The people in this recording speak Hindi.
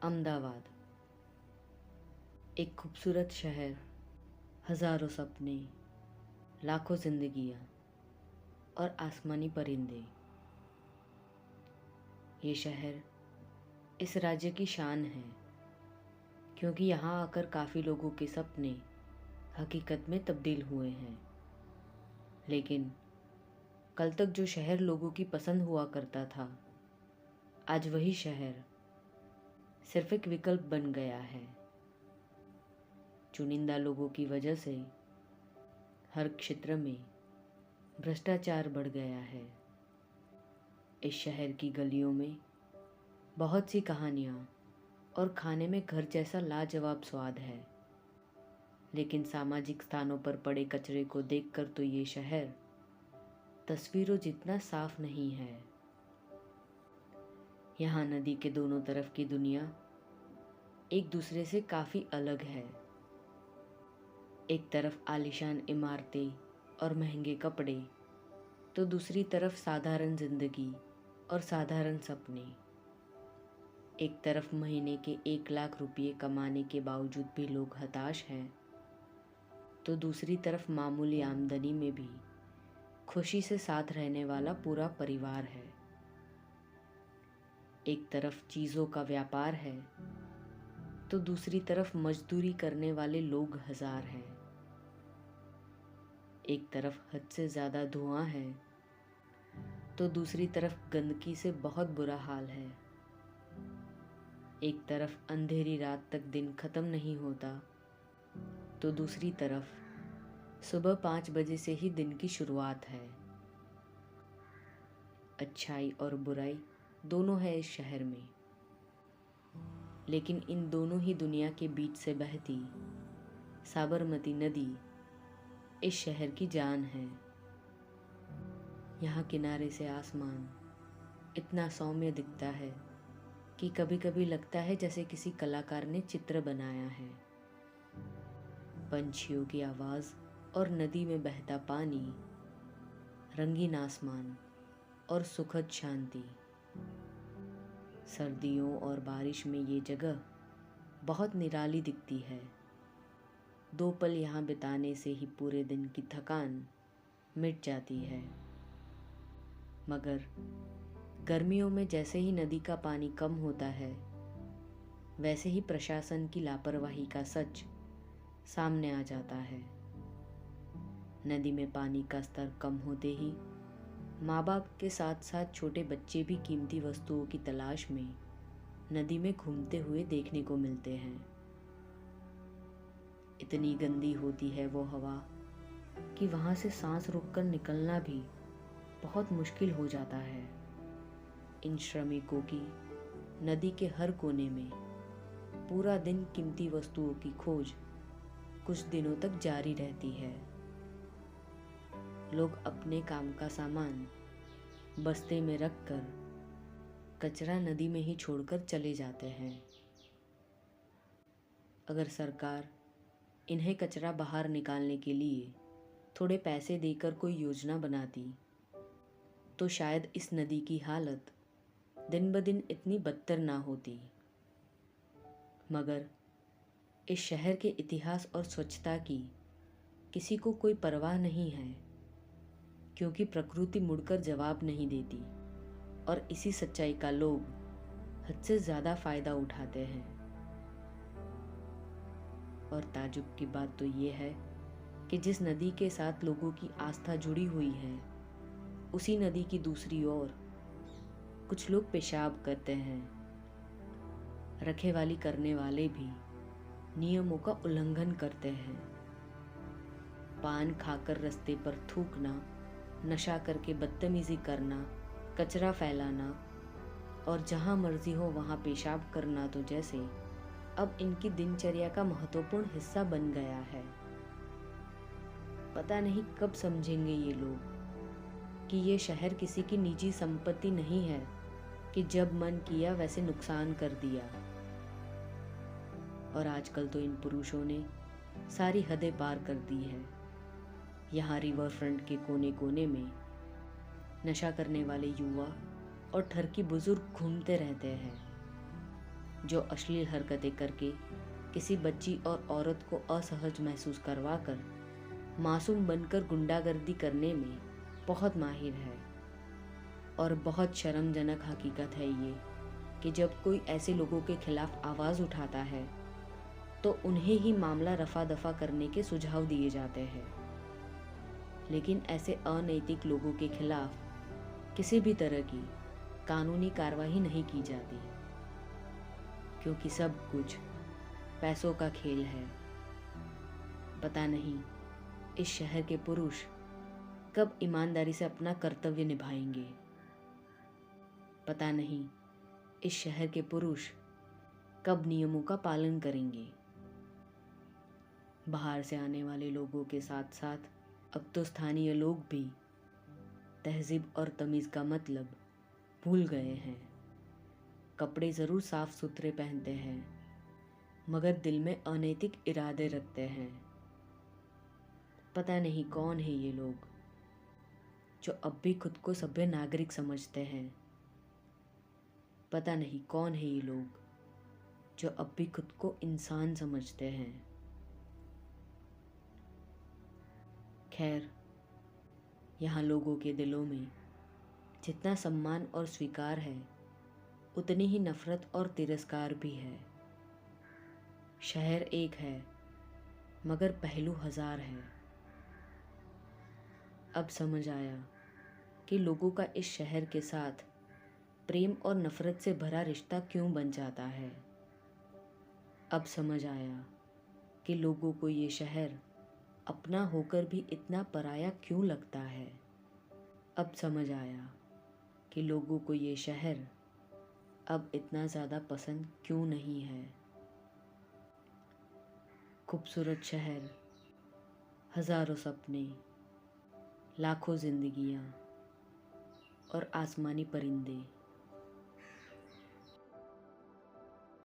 अहमदाबाद एक खूबसूरत शहर, हज़ारों सपने, लाखों जिंदगियाँ और आसमानी परिंदे। ये शहर इस राज्य की शान है क्योंकि यहाँ आकर काफ़ी लोगों के सपने हकीकत में तब्दील हुए हैं। लेकिन कल तक जो शहर लोगों की पसंद हुआ करता था, आज वही शहर सिर्फ एक विकल्प बन गया है। चुनिंदा लोगों की वजह से हर क्षेत्र में भ्रष्टाचार बढ़ गया है। इस शहर की गलियों में बहुत सी कहानियाँ और खाने में घर जैसा लाजवाब स्वाद है, लेकिन सामाजिक स्थानों पर पड़े कचरे को देखकर तो ये शहर तस्वीरों जितना साफ नहीं है। यहाँ नदी के दोनों तरफ की दुनिया एक दूसरे से काफ़ी अलग है। एक तरफ आलीशान इमारतें और महंगे कपड़े, तो दूसरी तरफ साधारण जिंदगी और साधारण सपने। एक तरफ महीने के 1 लाख रुपये कमाने के बावजूद भी लोग हताश हैं, तो दूसरी तरफ मामूली आमदनी में भी खुशी से साथ रहने वाला पूरा परिवार है। एक तरफ चीज़ों का व्यापार है, तो दूसरी तरफ मजदूरी करने वाले लोग हजार हैं। एक तरफ हद से ज़्यादा धुआं है, तो दूसरी तरफ गंदगी से बहुत बुरा हाल है। एक तरफ अंधेरी रात तक दिन खत्म नहीं होता, तो दूसरी तरफ सुबह 5 बजे से ही दिन की शुरुआत है। अच्छाई और बुराई दोनों है इस शहर में, लेकिन इन दोनों ही दुनिया के बीच से बहती साबरमती नदी इस शहर की जान है। यहाँ किनारे से आसमान इतना सौम्य दिखता है कि कभी कभी लगता है जैसे किसी कलाकार ने चित्र बनाया है। पंछियों की आवाज़ और नदी में बहता पानी, रंगीन आसमान और सुखद शांति। सर्दियों और बारिश में ये जगह बहुत निराली दिखती है। 2 पल यहाँ बिताने से ही पूरे दिन की थकान मिट जाती है। मगर गर्मियों में जैसे ही नदी का पानी कम होता है, वैसे ही प्रशासन की लापरवाही का सच सामने आ जाता है। नदी में पानी का स्तर कम होते ही माँ बाप के साथ साथ छोटे बच्चे भी कीमती वस्तुओं की तलाश में नदी में घूमते हुए देखने को मिलते हैं। इतनी गंदी होती है वो हवा कि वहाँ से सांस रोककर निकलना भी बहुत मुश्किल हो जाता है। इन श्रमिकों की नदी के हर कोने में पूरा दिन कीमती वस्तुओं की खोज कुछ दिनों तक जारी रहती है। लोग अपने काम का सामान बस्ते में रखकर कचरा नदी में ही छोड़कर चले जाते हैं। अगर सरकार इन्हें कचरा बाहर निकालने के लिए थोड़े पैसे देकर कोई योजना बनाती, तो शायद इस नदी की हालत दिन ब दिन इतनी बदतर ना होती। मगर इस शहर के इतिहास और स्वच्छता की किसी को कोई परवाह नहीं है, क्योंकि प्रकृति मुड़कर जवाब नहीं देती और इसी सच्चाई का लोग हद से ज़्यादा फ़ायदा उठाते हैं। और ताजुब की बात तो ये है कि जिस नदी के साथ लोगों की आस्था जुड़ी हुई है, उसी नदी की दूसरी ओर कुछ लोग पेशाब करते हैं। रखेवाली करने वाले भी नियमों का उल्लंघन करते हैं। पान खाकर रास्ते पर थूकना, नशा करके बदतमीजी करना, कचरा फैलाना और जहाँ मर्जी हो वहाँ पेशाब करना तो जैसे अब इनकी दिनचर्या का महत्वपूर्ण हिस्सा बन गया है। पता नहीं कब समझेंगे ये लोग कि ये शहर किसी की निजी संपत्ति नहीं है कि जब मन किया वैसे नुकसान कर दिया। और आजकल तो इन पुरुषों ने सारी हदें पार कर दी है। यहाँ रिवर फ्रंट के कोने कोने में नशा करने वाले युवा और ठरकी बुजुर्ग घूमते रहते हैं। जो अश्लील हरकतें करके किसी बच्ची और औरत को असहज महसूस करवाकर मासूम बनकर गुंडागर्दी करने में बहुत माहिर है। और बहुत शर्मजनक हकीकत है ये कि जब कोई ऐसे लोगों के खिलाफ आवाज़ उठाता है तो उन्हें ही मामला रफा दफा करने के सुझाव दिए जाते हैं। लेकिन ऐसे अनैतिक लोगों के खिलाफ किसी भी तरह की कानूनी कार्रवाई नहीं की जाती, क्योंकि सब कुछ पैसों का खेल है। पता नहीं इस शहर के पुरुष कब ईमानदारी से अपना कर्तव्य निभाएंगे। पता नहीं इस शहर के पुरुष कब नियमों का पालन करेंगे। बाहर से आने वाले लोगों के साथ साथ अब तो स्थानीय लोग भी तहजीब और तमीज़ का मतलब भूल गए हैं। कपड़े ज़रूर साफ सुथरे पहनते हैं, मगर दिल में अनैतिक इरादे रखते हैं। पता नहीं कौन है ये लोग जो अब भी खुद को सभ्य नागरिक समझते हैं। पता नहीं कौन है ये लोग जो अब भी खुद को इंसान समझते हैं। खैर, यहाँ लोगों के दिलों में जितना सम्मान और स्वीकार है, उतनी ही नफरत और तिरस्कार भी है। शहर एक है, मगर पहलू हजार है। अब समझ आया कि लोगों का इस शहर के साथ प्रेम और नफरत से भरा रिश्ता क्यों बन जाता है। अब समझ आया कि लोगों को ये शहर अपना होकर भी इतना पराया क्यों लगता है। अब समझ आया कि लोगों को ये शहर अब इतना ज़्यादा पसंद क्यों नहीं है। खूबसूरत शहर, हज़ारों सपने, लाखों जिंदगियाँ और आसमानी परिंदे।